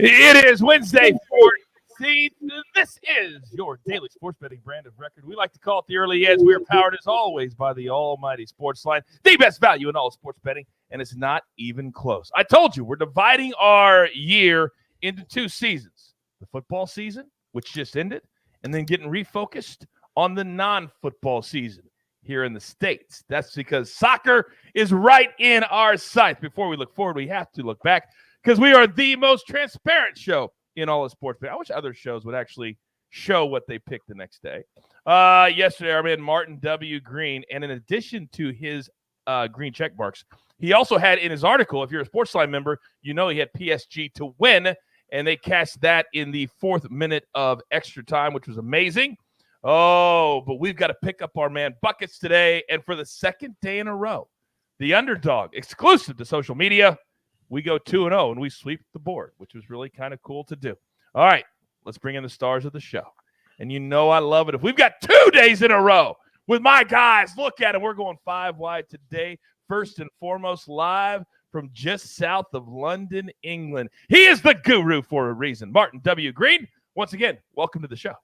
It is Wednesday, 14th. This is your daily sports betting brand of record. We like to call it the early edge. We are powered, as always, by the almighty SportsLine, the best value in all sports betting, and it's not even close. I told you, we're dividing our year into two seasons. The football season, which just ended, and then getting refocused on the non-football season here in the States. That's because soccer is right in our sights. Before we look forward, we have to look back, because we are the most transparent show in all of sports betting. I wish other shows would actually show what they picked the next day. Yesterday, our man Martin W. Green, and in addition to his green check marks, he also had in his article, if you're a SportsLine member, you know he had PSG to win, and they cashed that in the 4th minute of extra time, which was amazing. Oh, but we've got to pick up our man Buckets today, and for the second day in a row, the underdog, exclusive to social media, we go 2-0, and we sweep the board, which was really kind of cool to do. All right, let's bring in the stars of the show. And you know I love it. If we've got 2 days in a row with my guys, look at it. We're going 5 wide today. First and foremost, live from just south of London, England. He is the guru for a reason. Martin W. Green, once again, welcome to the show.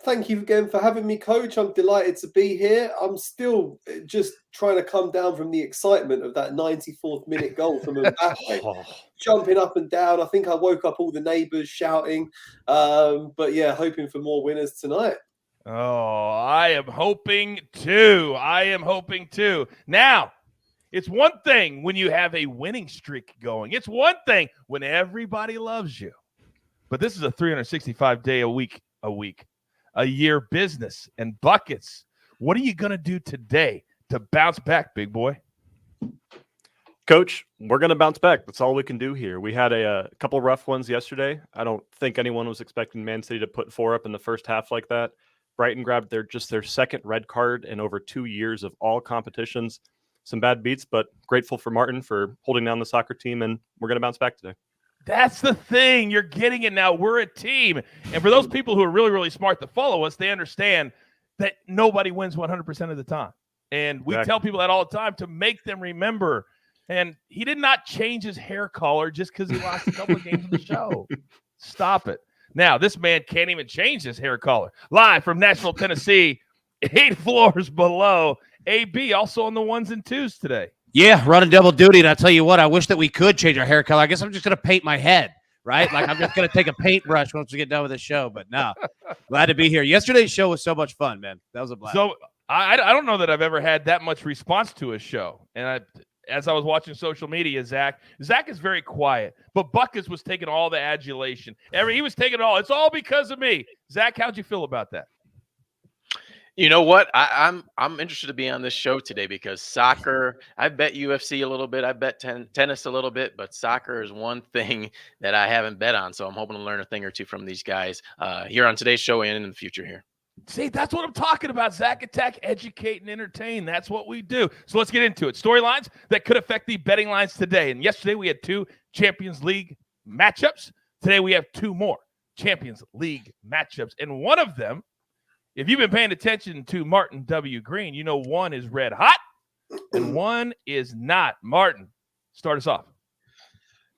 Thank you again for having me, Coach. I'm delighted to be here. I'm still just trying to come down from the excitement of that 94th minute goal from Mbappe. Jumping up and down. I think I woke up all the neighbours shouting. But yeah, hoping for more winners tonight. Oh, I am hoping too. Now, it's one thing when you have a winning streak going. It's one thing when everybody loves you. But this is a 365-day a year business. And Buckets, what are you going to do today to bounce back, big boy? Coach, we're going to bounce back. That's all we can do here. We had a couple rough ones yesterday. I don't think anyone was expecting Man City to put 4 up in the first half like that. Brighton grabbed their second red card in over 2 years of all competitions. Some bad beats, but grateful for Martin for holding down the soccer team, and we're going to bounce back today. That's the thing. You're getting it now. We're a team. And for those people who are really, really smart to follow us, they understand that nobody wins 100% of the time. And we tell people that all the time to make them remember. And he did not change his hair color just because he lost a couple of games in the show. Stop it. Now, this man can't even change his hair color. Live from Nashville, Tennessee, 8 floors below. AB also on the 1s and 2s today. Yeah, running double duty, and I tell you what, I wish that we could change our hair color. I guess I'm just going to paint my head, right? Like I'm just going to take a paintbrush once we get done with the show. But no, glad to be here. Yesterday's show was so much fun, man. That was a blast. So I don't know that I've ever had that much response to a show. And as I was watching social media, Zach is very quiet, but Buckets was taking all the adulation. He was taking it all. It's all because of me. Zach, how'd you feel about that? You know what? I'm interested to be on this show today because soccer, I bet UFC a little bit. I bet tennis a little bit, but soccer is one thing that I haven't bet on. So I'm hoping to learn a thing or two from these guys here on today's show and in the future here. See, that's what I'm talking about. Zach Attack, educate and entertain. That's what we do. So let's get into it. Storylines that could affect the betting lines today. And yesterday we had 2 Champions League matchups. Today we have 2 more Champions League matchups. And one of them, if you've been paying attention to Martin W. Green, you know one is red hot and one is not. Martin, start us off.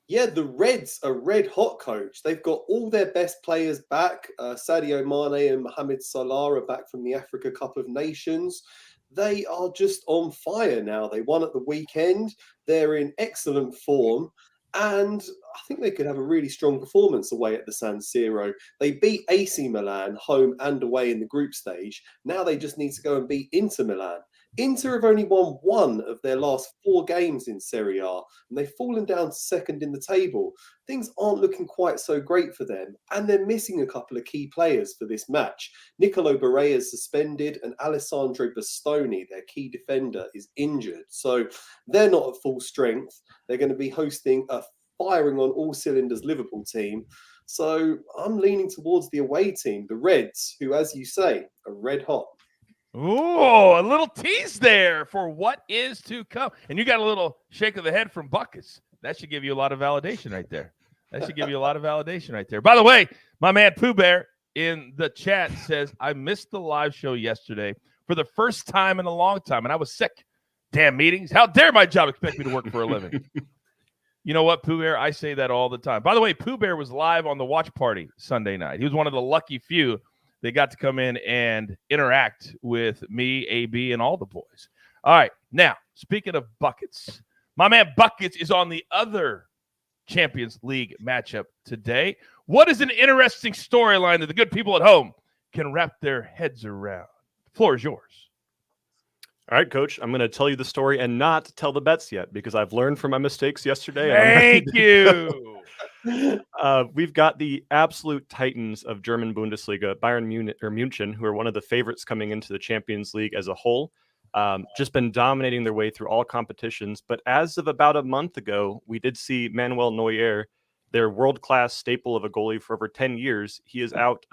Yeah, the Reds are red hot, Coach. They've got all their best players back. Sadio Mane and Mohamed Salah are back from the Africa Cup of Nations. They are just on fire now. They won at the weekend. They're in excellent form. And I think they could have a really strong performance away at the San Siro. They beat AC Milan home and away in the group stage. Now they just need to go and beat Inter Milan. Inter have only won 1 of their last 4 games in Serie A, and they've fallen down to second in the table. Things aren't looking quite so great for them, and they're missing a couple of key players for this match. Nicolo Barella is suspended, and Alessandro Bastoni, their key defender, is injured. So they're not at full strength. They're going to be hosting a firing on all cylinders Liverpool team. So I'm leaning towards the away team, the Reds, who, as you say, are red hot. Ooh, a little tease there for what is to come. And you got a little shake of the head from Buckets. That should give you a lot of validation right there. By the way, my man Pooh Bear in the chat says, I missed the live show yesterday for the first time in a long time, and I was sick. Damn meetings. How dare my job expect me to work for a living? You know what, Pooh Bear? I say that all the time. By the way, Pooh Bear was live on the watch party Sunday night. He was one of the lucky few that got to come in and interact with me, AB, and all the boys. All right, now, speaking of buckets, my man Buckets is on the other Champions League matchup today. What is an interesting storyline that the good people at home can wrap their heads around? The floor is yours. All right, Coach, I'm going to tell you the story and not tell the bets yet because I've learned from my mistakes yesterday. Thank you. We've got the absolute titans of German Bundesliga, Bayern Munich, who are one of the favorites coming into the Champions League as a whole. Just been dominating their way through all competitions. But as of about a month ago, we did see Manuel Neuer, their world-class staple of a goalie for over 10 years. He is out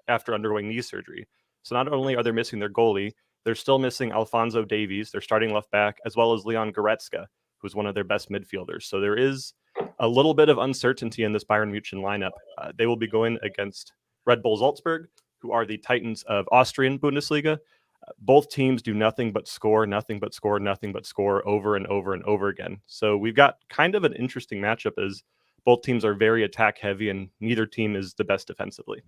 after undergoing knee surgery. So not only are they missing their goalie, they're still missing Alphonso Davies, their starting left back, as well as Leon Goretzka, who's one of their best midfielders. So there is a little bit of uncertainty in this Bayern Munich lineup. They will be going against Red Bull Salzburg, who are the titans of Austrian Bundesliga. Both teams do nothing but score over and over and over again. So we've got kind of an interesting matchup as both teams are very attack heavy and neither team is the best defensively.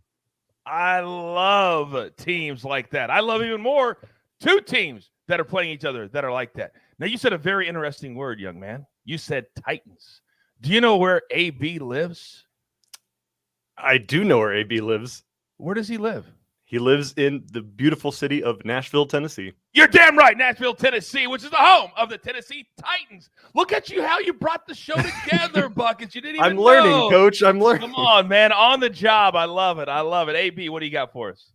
I love teams like that. I love even more two teams that are playing each other that are like that. Now, you said a very interesting word, young man. You said Titans. Do you know where AB lives? I do know where AB lives. Where does he live? He lives in the beautiful city of Nashville, Tennessee. You're damn right, Nashville, Tennessee, which is the home of the Tennessee Titans. Look at you, how you brought the show together, Buckets. You didn't even I'm learning, know. Coach. I'm learning. Come on, man. On the job. I love it. I love it. AB, what do you got for us?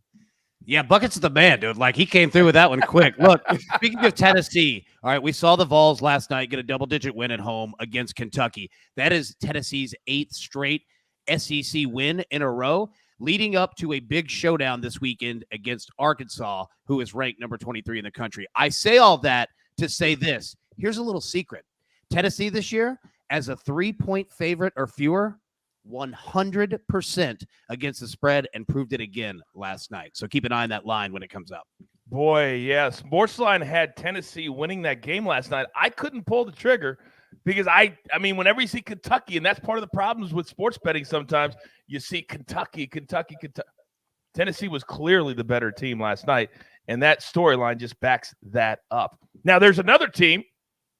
Yeah, Buckets is the man, dude. Like, he came through with that one quick. Look, speaking of Tennessee, all right, we saw the Vols last night get a double-digit win at home against Kentucky. That is Tennessee's 8th straight SEC win in a row, leading up to a big showdown this weekend against Arkansas, who is ranked number 23 in the country. I say all that to say this. Here's a little secret. Tennessee this year, as a 3-point favorite or fewer, 100% against the spread and proved it again last night. So keep an eye on that line when it comes up. Boy, yes. SportsLine had Tennessee winning that game last night. I couldn't pull the trigger because I mean, whenever you see Kentucky, and that's part of the problems with sports betting sometimes, you see Kentucky. Tennessee was clearly the better team last night, and that storyline just backs that up. Now, there's another team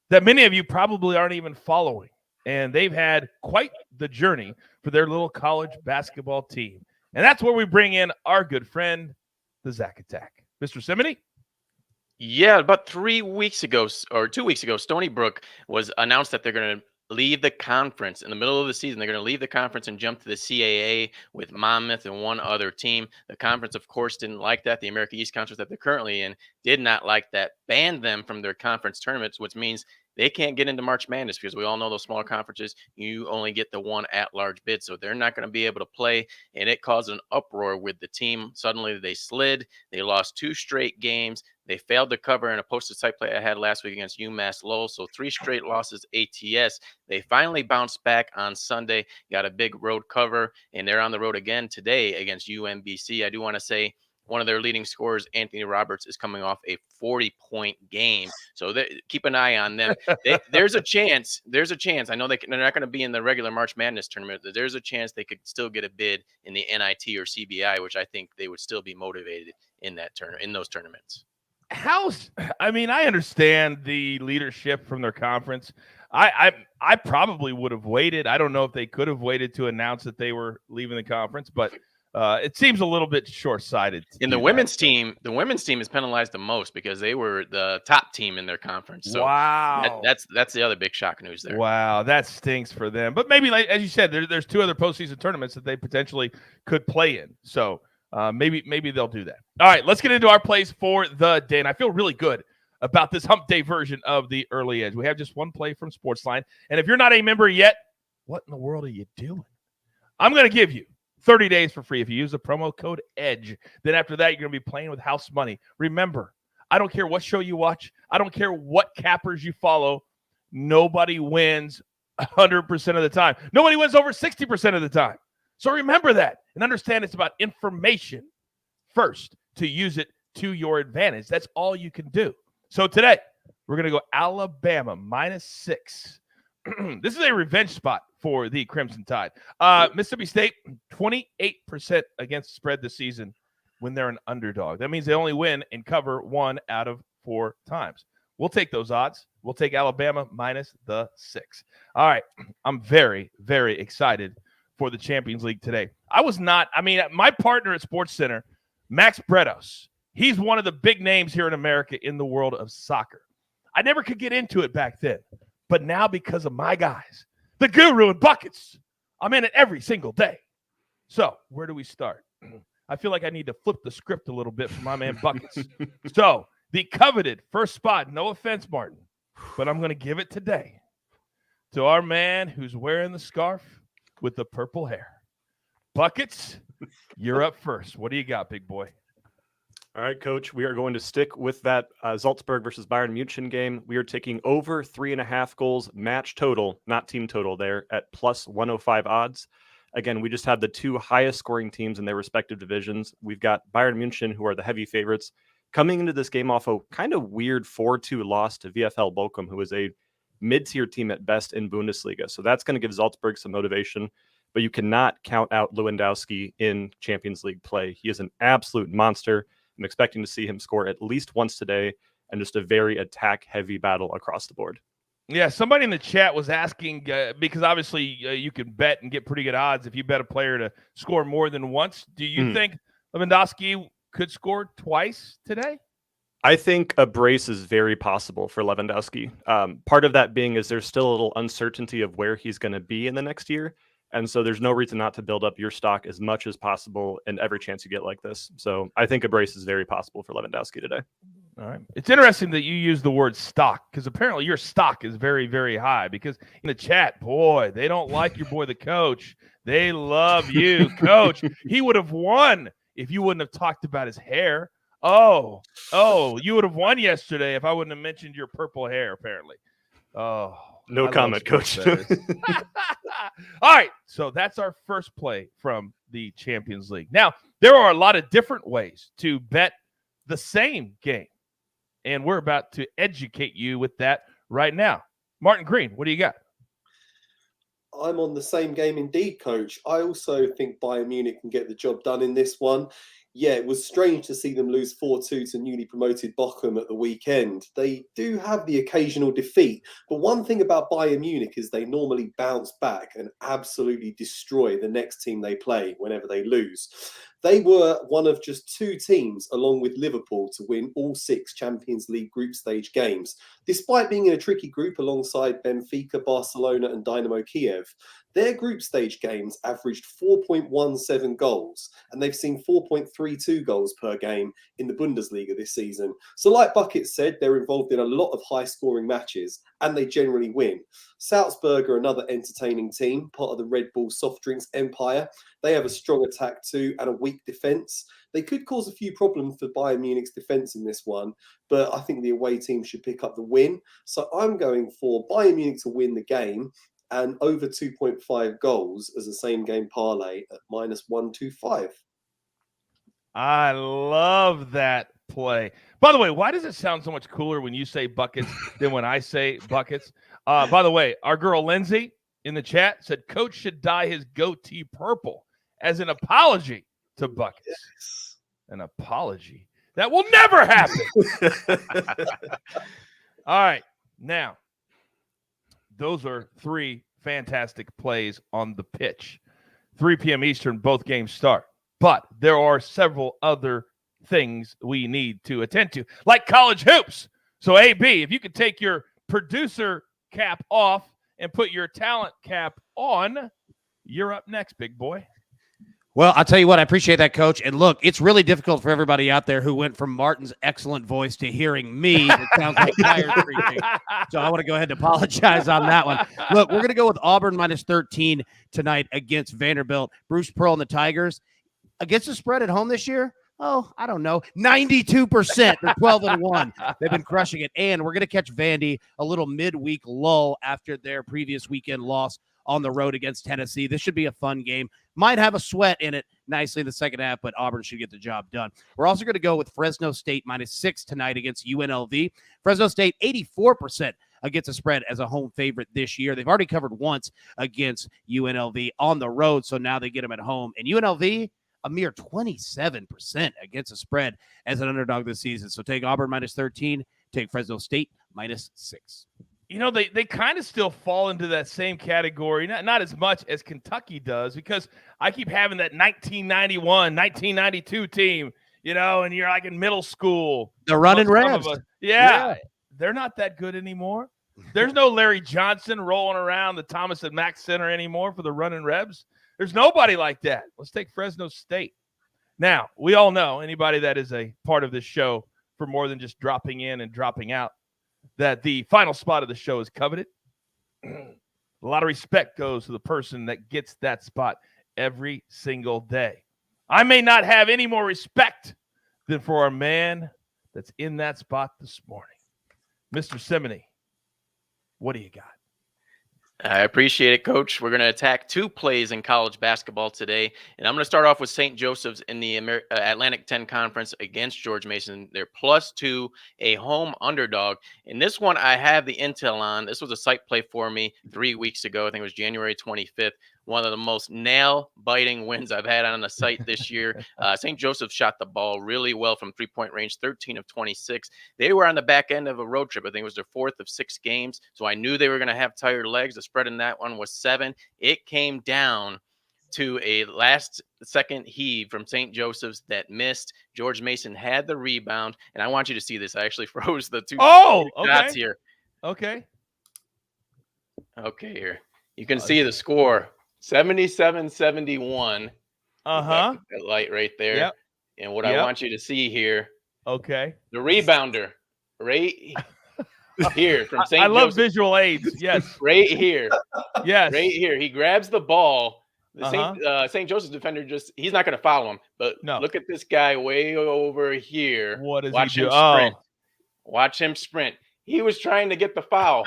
that many of you probably aren't even following, and they've had quite the journey for their little college basketball team. And that's where we bring in our good friend, the Zach Attack. Mr. Simony? Yeah, about 3 weeks ago or 2 weeks ago, Stony Brook was announced that they're going to leave the conference in the middle of the season. They're going to leave the conference and jump to the CAA with Monmouth and one other team. The conference, of course, didn't like that. The America East Conference that they're currently in did not like that, banned them from their conference tournaments, which means they can't get into March Madness because we all know those smaller conferences, you only get the one at-large bid. So they're not going to be able to play, and it caused an uproar with the team. Suddenly they slid. They lost 2 straight games. They failed to cover in a posted site play I had last week against UMass Lowell. So 3 straight losses ATS. They finally bounced back on Sunday, got a big road cover, and they're on the road again today against UMBC. I do want to say one of their leading scorers, Anthony Roberts, is coming off a 40-point game. So keep an eye on them. There's a chance. I know they're not going to be in the regular March Madness tournament. But there's a chance they could still get a bid in the NIT or CBI, which I think they would still be motivated in those tournaments. I mean, I understand the leadership from their conference. I probably would have waited. I don't know if they could have waited to announce that they were leaving the conference, but it seems a little bit short-sighted. In the women's team, is penalized the most because they were the top team in their conference. So wow, that's the other big shock news there. Wow, that stinks for them. But maybe, like, as you said, there's 2 other postseason tournaments that they potentially could play in. So maybe they'll do that. All right, let's get into our plays for the day. And I feel really good about this hump day version of the early edge. We have just one play from SportsLine. And if you're not a member yet, what in the world are you doing? I'm going to give you 30 days for free if you use the promo code EDGE. Then after that, you're going to be playing with house money. Remember, I don't care what show you watch. I don't care what cappers you follow. Nobody wins 100% of the time. Nobody wins over 60% of the time. So remember that and understand it's about information first to use it to your advantage. That's all you can do. So today, we're going to go Alabama -6 This is a revenge spot for the Crimson Tide. Mississippi State, 28% against the spread this season when they're an underdog. That means they only win and cover 1 out of 4 times. We'll take those odds. We'll take Alabama minus the 6. All right. I'm very, very excited for the Champions League today. My partner at SportsCenter, Max Bretos, he's one of the big names here in America in the world of soccer. I never could get into it back then, but now because of my guys, the Guru and Buckets, I'm in it every single day. So where do we start? I feel like I need to flip the script a little bit for my man Buckets. So the coveted first spot, no offense, Martin, but I'm going to give it today to our man who's wearing the scarf with the purple hair. Buckets, you're up first. What do you got, big boy? All right, Coach, we are going to stick with that Salzburg versus Bayern Munich game. We are taking over 3.5 goals match total, not team total there, at plus 105 odds. Again, we just had the 2 highest scoring teams in their respective divisions. We've got Bayern Munich, who are the heavy favorites, coming into this game off a kind of weird 4-2 loss to VfL Bochum, who is a mid-tier team at best in Bundesliga. So that's going to give Salzburg some motivation, but you cannot count out Lewandowski in Champions League play. He is an absolute monster. I'm expecting to see him score at least once today, and just a very attack-heavy battle across the board. Yeah, somebody in the chat was asking, because obviously you can bet and get pretty good odds if you bet a player to score more than once. Do you think Lewandowski could score twice today? I think a brace is very possible for Lewandowski. Part of that being is there's still a little uncertainty of where he's going to be in the next year. And so there's no reason not to build up your stock as much as possible and every chance you get like this. So I think a brace is very possible for Lewandowski today. All right. It's interesting that you use the word stock, because apparently your stock is very, very high, because in the chat, boy, they don't like your boy, the coach. They love you, coach. He would have won if you wouldn't have talked about his hair. Oh, you would have won yesterday if I wouldn't have mentioned your purple hair, apparently. Oh, no comment, coach. All right. So that's our first play from the Champions League. Now, there are a lot of different ways to bet the same game, and we're about to educate you with that right now. Martin Green, what do you got? I'm on the same game indeed, coach. I also think Bayern Munich can get the job done in this one. Yeah, it was strange to see them lose 4-2 to newly promoted Bochum at the weekend. They do have the occasional defeat, but one thing about Bayern Munich is they normally bounce back and absolutely destroy the next team they play whenever they lose. They were one of just 2 teams, along with Liverpool, to win all 6 Champions League group stage games, despite being in a tricky group alongside Benfica, Barcelona and Dynamo Kiev. Their group stage games averaged 4.17 goals, and they've seen 4.32 goals per game in the Bundesliga this season. So like Bucket said, they're involved in a lot of high-scoring matches, and they generally win. Salzburg are another entertaining team, part of the Red Bull soft drinks empire. They have a strong attack too and a weak defence. They could cause a few problems for Bayern Munich's defence in this one, but I think the away team should pick up the win. So I'm going for Bayern Munich to win the game and over 2.5 goals as a same game parlay at minus 125. I love that play. By the way, why does it sound so much cooler when you say buckets than when I say buckets? By the way, our girl Lindsay in the chat said coach should dye his goatee purple as an apology to Buckets. Yes. An apology. That will never happen. All right. Now, those are 3 fantastic plays on the pitch. 3 p.m. Eastern, both games start. But there are several other things we need to attend to, like college hoops. So, AB, if you could take your producer cap off and put your talent cap on, you're up next, big boy. Well, I'll tell you what, I appreciate that, Coach. And look, it's really difficult for everybody out there who went from Martin's excellent voice to hearing me. It sounds like tire preaching. So I want to go ahead and apologize on that one. Look, we're going to go with Auburn minus 13 tonight against Vanderbilt. Bruce Pearl and the Tigers. Against the spread at home this year? Oh, I don't know. 92%. They're 12-1. They've been crushing it. And we're going to catch Vandy a little midweek lull after their previous weekend loss on the road against Tennessee. This should be a fun game. Might have a sweat in it nicely in the second half, but Auburn should get the job done. We're also going to go with Fresno State minus 6 tonight against UNLV. Fresno State, 84% against the spread as a home favorite this year. They've already covered once against UNLV on the road, so now they get them at home. And UNLV, a mere 27% against the spread as an underdog this season. So take Auburn -13, take Fresno State -6. You know, they kind of still fall into that same category, not as much as Kentucky does, because I keep having that 1991, 1992 team, you know, and you're like in middle school. The running Rebs. Yeah, they're not that good anymore. There's no Larry Johnson rolling around the Thomas and Mack Center anymore for the running Rebs. There's nobody like that. Let's take Fresno State. Now, we all know, anybody that is a part of this show for more than just dropping in and dropping out, that the final spot of the show is coveted. A lot of respect goes to the person that gets that spot every single day. I may not have any more respect than for our man that's in that spot this morning. Mr. Simony, what do you got? I appreciate it, Coach. We're going to attack two plays in college basketball today. And I'm going to start off with St. Joseph's in the Atlantic 10 Conference against George Mason. They're +2, a home underdog. And this one I have the intel on. This was a site play for me 3 weeks ago. I think it was January 25th. One of the most nail-biting wins I've had on the site this year. St. Joseph shot the ball really well from three-point range, 13 of 26. They were on the back end of a road trip. I think it was their 4th of 6 games. So I knew they were going to have tired legs. The spread in that one was 7. It came down to a last-second heave from St. Joseph's that missed. George Mason had the rebound. And I want you to see this. I actually froze the two shots here. Okay, here. You can see the score. 77-71. Uh-huh. That light right there. Yep. And what I want you to see here. Okay. The rebounder right here from St. I love Joseph. Visual aids. Yes. Right here. Yes. Right here. He grabs the ball. The St. Joseph's defender he's not going to follow him. But look at this guy way over here. What does Watch he do? him sprint. Watch him sprint. He was trying to get the foul.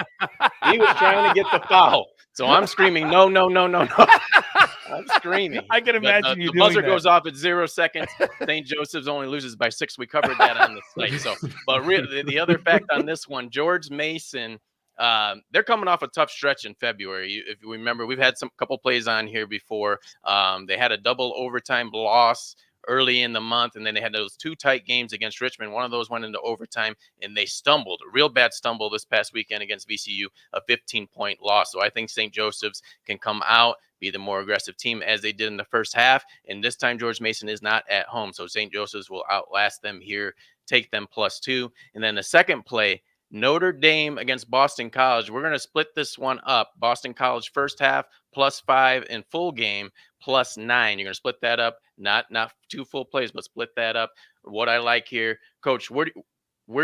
So I'm screaming, no. I'm screaming. I can imagine you the doing buzzer that. goes off at 0 seconds. St. Joseph's only loses by 6. We covered that on the site. So, but really, the other fact on this one, George Mason, they're coming off a tough stretch in February. If you remember, we've had couple plays on here before. They had a double overtime loss early in the month, and then they had those 2 tight games against Richmond. One of those went into overtime, and they stumbled, a real bad stumble this past weekend against VCU, a 15-point loss. So I think St. Joseph's can come out, be the more aggressive team as they did in the first half, and this time George Mason is not at home, so St. Joseph's will outlast them here, take them +2. And then the second play, Notre Dame against Boston College. We're going to split this one up. Boston College first half +5 and full game +9. You're going to split that up, not 2 full plays, but split that up. What I like here, Coach, where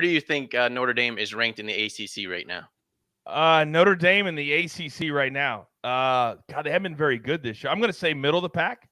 do you think Notre Dame is ranked in the ACC right now? Notre Dame in the ACC right now. God, they haven't been very good this year. I'm going to say middle of the pack.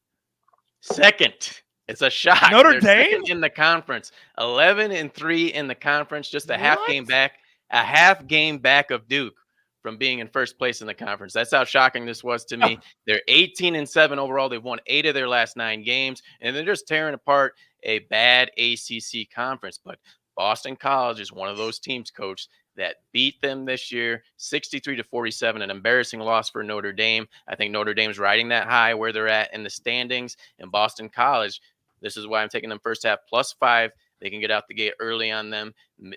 Second. It's a shock. Notre They're Dame in the conference, 11-3 in the conference, just a half game back of Duke from being in first place in the conference. That's how shocking this was to me. They're 18-7 overall. They've won 8 of their last 9 games, and they're just tearing apart a bad ACC conference. But Boston College is one of those teams, Coach, that beat them this year, 63-47, an embarrassing loss for Notre Dame. I think Notre Dame's riding that high where they're at in the standings. And Boston College, this is why I'm taking them first half +5. They can get out the gate early on them.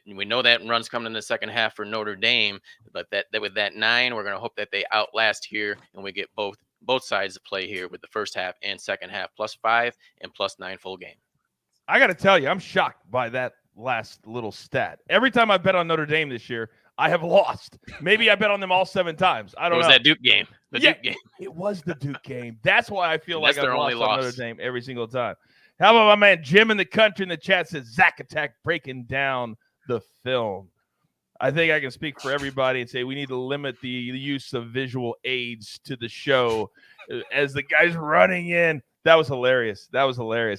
We know that run's coming in the second half for Notre Dame, but that with that 9, we're going to hope that they outlast here and we get both sides to play here with the first half and second half +5 and +9 full game. I got to tell you, I'm shocked by that last little stat. Every time I bet on Notre Dame this year, I have lost. Maybe I bet on them all 7 times. I don't know. It was that Duke game. Duke game. It was the Duke game. That's why I feel like I've only lost on Notre Dame every single time. How about my man Jim in the country in the chat says Zack Attack breaking down the film. I think I can speak for everybody and say we need to limit the use of visual aids to the show as the guys running in. That was hilarious.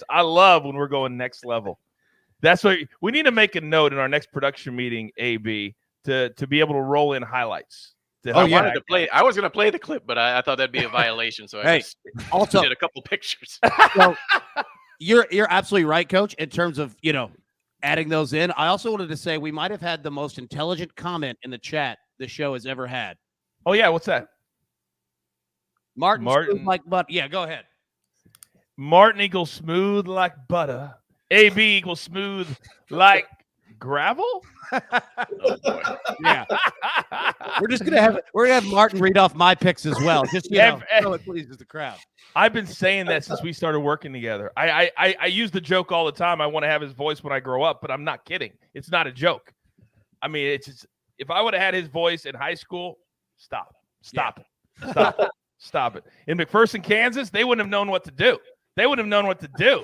I love when we're going next level. That's what we need to make a note in our next production meeting, AB, to be able to roll in highlights. I wanted to play. I was going to play the clip, but I thought that'd be a violation, so I also did a couple pictures. So, you're absolutely right, Coach, in terms of, adding those in. I also wanted to say we might have had the most intelligent comment in the chat the show has ever had. Oh, yeah. What's that? Martin. Martin. Like butter. Yeah, go ahead. Martin equals smooth like butter. AB equals smooth like gravel. Oh boy. Yeah. We're gonna have Martin read off my picks as well. Just so it pleases the crowd. I've been saying that since we started working together. I use the joke all the time. I want to have his voice when I grow up, but I'm not kidding. It's not a joke. I mean, it's just, if I would have had his voice in high school, stop it. In McPherson, Kansas, they wouldn't have known what to do. They wouldn't have known what to do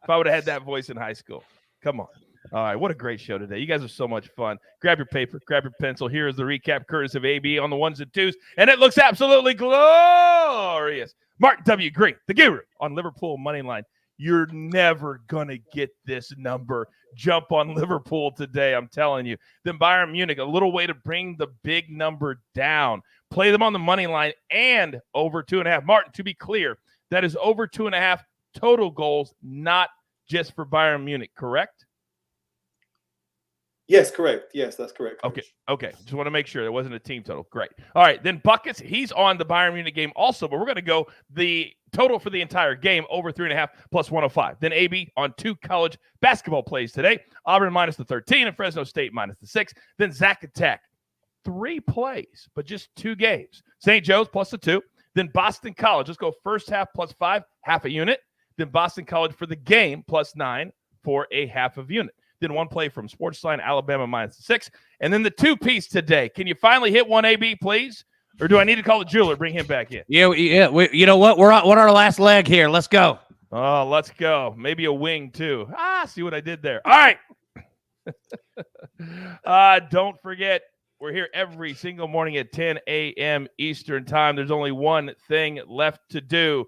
if I would have had that voice in high school. Come on. All right, what a great show today. You guys are so much fun. Grab your paper, grab your pencil. Here is the recap courtesy of AB on the ones and twos, and it looks absolutely glorious. Mark W. Green, the guru, on Liverpool money line. You're never going to get this number. Jump on Liverpool today, I'm telling you. Then Bayern Munich, a little way to bring the big number down. Play them on the money line and over 2.5. Martin, to be clear, that is over 2.5 total goals, not just for Bayern Munich, correct? Yes, correct. Yes, that's correct. Coach. Okay. Just want to make sure there wasn't a team total. Great. All right, then Buckets, he's on the Bayern Munich game also, but we're going to go the total for the entire game, over 3.5 plus 105. Then AB on 2 college basketball plays today. Auburn minus the 13 and Fresno State minus the 6. Then Zach Attack, 3 plays, but just 2 games. St. Joe's plus the 2. Then Boston College, let's go first half plus 5, half a unit. Then Boston College for the game plus 9 for a half of unit. Then 1 play from SportsLine, Alabama minus the 6. And then the 2-piece today. Can you finally hit one, AB, please? Or do I need to call the jeweler, bring him back in? Yeah. You know what? We're on our last leg here. Let's go. Oh, let's go. Maybe a wing, too. See what I did there. All right. Don't forget, we're here every single morning at 10 a.m. Eastern time. There's only one thing left to do.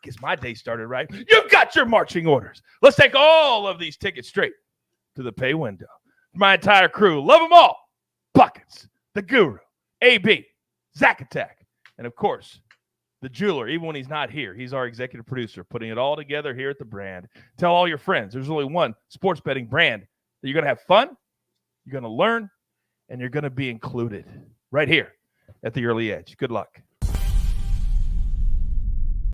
Gets my day started right. You've got your marching orders. Let's take all of these tickets straight to the pay window. My entire crew, love them all. Buckets, the guru, AB, Zach Attack, and of course, the jeweler. Even when he's not here, he's our executive producer, putting it all together here at the brand. Tell all your friends there's only one sports betting brand that you're going to have fun, you're going to learn, and you're going to be included right here at the Early Edge. Good luck.